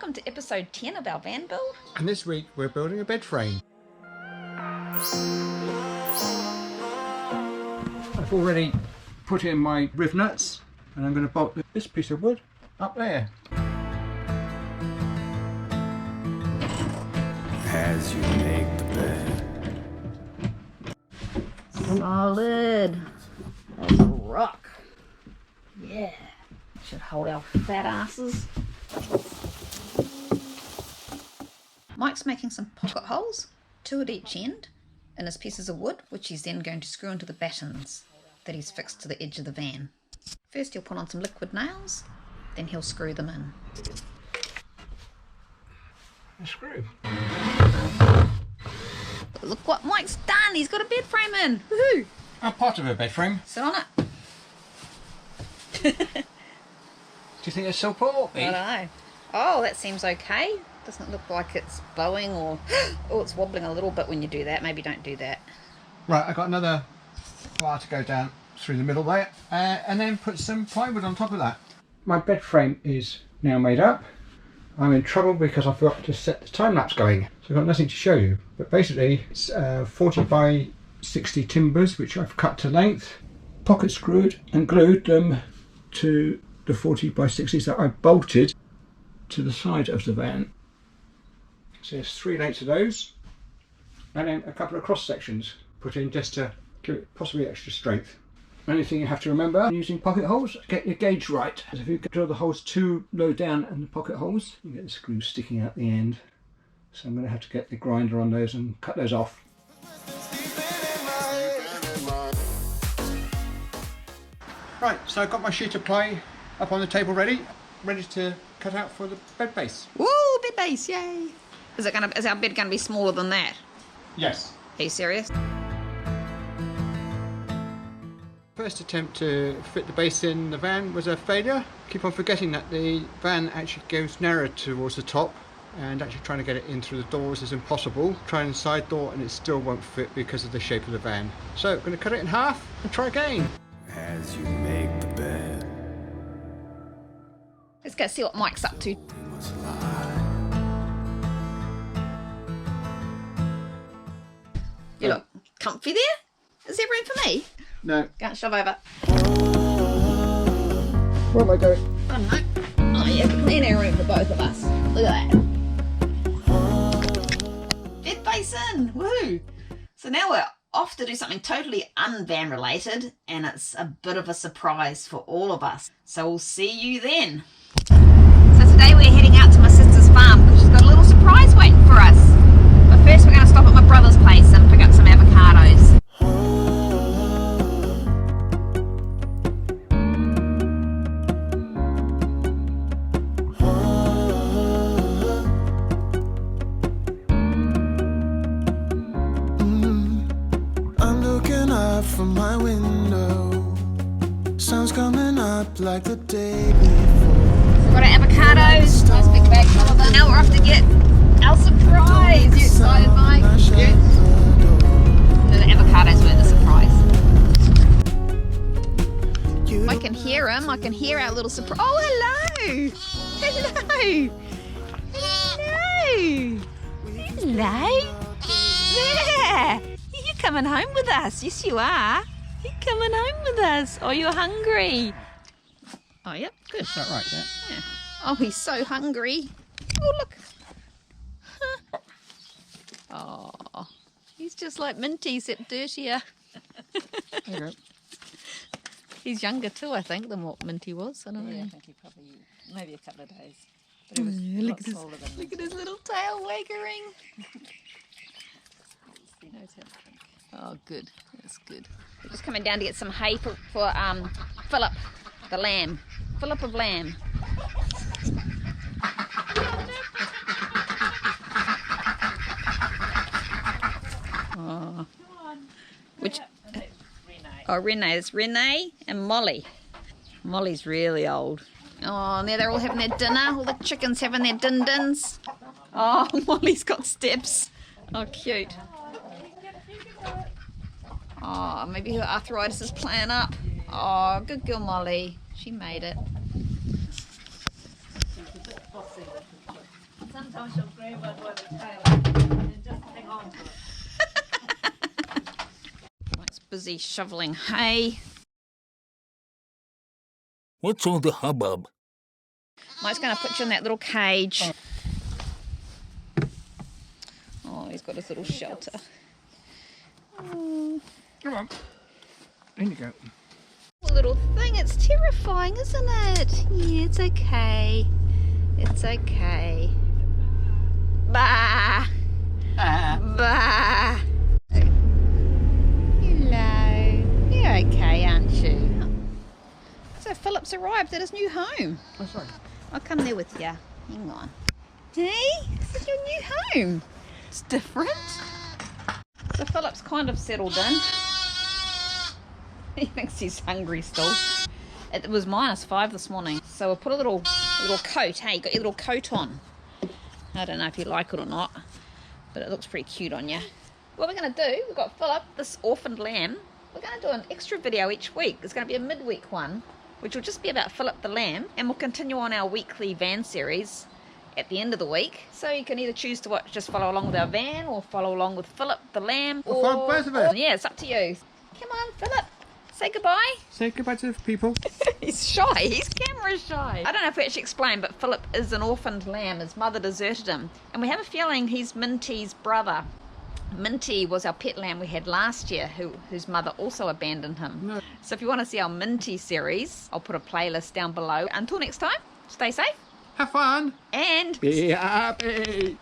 welcome to episode 10 of our van build. And this week we're building a bed frame. I've already put in my rivnuts and I'm going to bolt this piece of wood up there. As you make the bed. Solid as a rock. Yeah. Should hold our fat asses. Mike's making some pocket holes, 2 at each end, in his pieces of wood, which he's then going to screw into the battens that he's fixed to the edge of the van. First he'll put on some liquid nails, then he'll screw them in. A screw. Look what Mike's done! He's got a bed frame in! Woohoo! A part of a bed frame. Sit on it. Do you think it's so poor? I don't know. Oh, that seems okay. Doesn't look like it's bowing or... Oh, it's wobbling a little bit when you do that. Maybe don't do that. Right, I've got another wire to go down through the middle there and then put some plywood on top of that. My bed frame is now made up. I'm in trouble because I forgot to set the time lapse going, so I've got nothing to show you. But basically it's 40 by 60 timbers which I've cut to length, pocket screwed and glued them to the 40 by 60s that I bolted to the side of the van. So there's 3 lengths of those and then a couple of cross sections put in just to give it possibly extra strength. Only thing you have to remember when using pocket holes, get your gauge right. Because if you drill the holes too low down in the pocket holes, you get the screws sticking out the end. So I'm going to have to get the grinder on those and cut those off. Right, so I've got my sheet of ply up on the table ready to cut out for the bed base. Woo, bed base, yay! Is our bed gonna be smaller than that? Yes. Are you serious? First attempt to fit the base in the van was a failure. Keep on forgetting that the van actually goes narrow towards the top, and actually trying to get it in through the doors is impossible. Trying the side door and it still won't fit because of the shape of the van. So I'm going to cut it in half and try again. As you make the bed. Let's go see what Mike's up to. You must lie. You look comfy there? Is there room for me? No. Go and shove over. Where am I going? I don't know. Oh yeah, plenty of room for both of us. Look at that. Bed basin! Woo! So now we're off to do something totally un-van related, and it's a bit of a surprise for all of us. So we'll see you then. So today we're heading out to my sister's farm because she's got a little surprise waiting for us. But first we're going to stop at my brother's place and pick up some avocados. From my window, sun's coming up like the day before. We've got our avocados, nice big bag full of them. Now we're off to get our surprise. You excited, Mike? Yes. No, the avocados were the surprise. I can hear him. I can hear our little surprise. Oh, hello! Hello! Hello! Hello! There! You're coming home with us. Yes, you are. You're coming home with us. Oh, you're hungry. Oh, yep, good. Is that right there? Yeah. Oh, he's so hungry. Oh, look. Oh, he's just like Minty, except dirtier. There you go. He's younger too, I think, than what Minty was. I don't know. Yeah, I think he probably, maybe a couple of days. But he was Look, a lot smaller than look at his little tail waggering. He knows how to think. Oh, good. That's good. We're just coming down to get some hay for Philip, the lamb. Philip of lamb. Oh. Which? Oh, Renee's. Renee and Molly. Molly's really old. Oh, now they're all having their dinner. All the chickens having their din-dins. Oh, Molly's got steps. Oh, cute. Oh, maybe her arthritis is playing up. Oh, good girl, Molly. She made it. sometimes she'll grab one by the tail and just hang on to it. Mike's busy shoveling hay. What's all the hubbub? Mike's going to put you in that little cage. Oh, he's got his little shelter. Oh. Come on. In you go. Little thing, it's terrifying, isn't it? Yeah, it's okay. It's okay. Bah! Bah! Hello. You're okay, aren't you? So Philip's arrived at his new home. Oh, sorry. I'll come there with you. Hang on. Hey, this is your new home. It's different. So Philip's kind of settled in. He thinks he's hungry still. It was -5 this morning, so we'll put a little coat. Hey, you got your little coat on. I don't know if you like it or not, but it looks pretty cute on you. What we're going to do, we've got Philip, this orphaned lamb. We're going to do an extra video each week. There's going to be a midweek one, which will just be about Philip the lamb, and we'll continue on our weekly van series at the end of the week. So you can either choose to just follow along with our van, or follow along with Philip the lamb, Or follow both of us. yeah, it's up to you. Come on, Philip. Say goodbye. Say goodbye to the people. He's shy. He's camera shy. I don't know if we actually explained, but Philip is an orphaned lamb. His mother deserted him. And we have a feeling he's Minty's brother. Minty was our pet lamb we had last year, whose mother also abandoned him. No. So if you want to see our Minty series, I'll put a playlist down below. Until next time, stay safe. Have fun. And Be happy.